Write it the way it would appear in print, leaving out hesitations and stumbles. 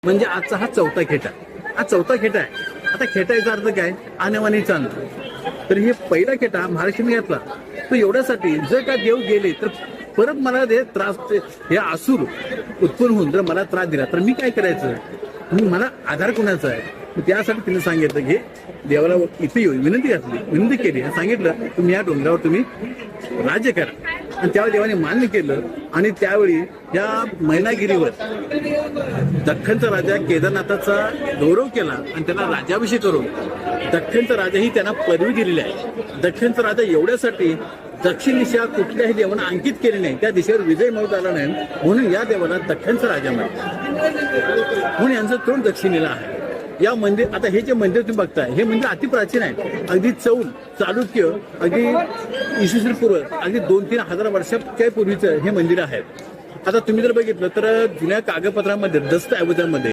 म्हणजे आजचा हा चौथा खेटा. हा चौथा खेटा आहे. आता खेटायचा अर्थ काय? आणेवाणी चालणं. तर हे पहिला खेटा महाराष्ट्राने घेतला तो एवढ्यासाठी, जर का देव गेले तर परत मला हे त्रास, हे आसूर उत्पन्न होऊन जर मला त्रास दिला तर मी काय करायचं? मला आधार कोणाचा आहे? त्यासाठी तिने सांगितलं की देवाला इथे येऊन विनंती केली आणि सांगितलं तुम्ही या डोंगरावर तुम्ही राज्य करा. आणि त्यावेळी देवाने मान्य केलं. आणि त्यावेळी या मैनागिरीवर दख्खनचा राजा केदारनाथाचा गौरव केला आणि त्यांना राज्याभिषेक करून दख्खनचा राजा ही त्यांना पदवी दिलेली आहे. दख्खनचा राजा एवढ्यासाठी दक्षिण दिशा कुठल्याही देवानं अंकित केली नाही, त्या दिशेवर विजय मिळवता आला नाही, म्हणून या देवाला दख्खनचा राजा म्हणतात. म्हणून यांचं तोंड दक्षिणेला आहे. या मंदिर, आता हे जे मंदिर तुम्ही बघताय हे मंदिर अतिप्राचीन आहे. अगदी चौल चालुक्य, अगदी इसवी पूर्व, अगदी 2-3 हजार वर्षाच्या पूर्वीचं हे मंदिर आहे. आता तुम्ही जर बघितलं तर जुन्या कागदपत्रामध्ये, दस्तऐवजामध्ये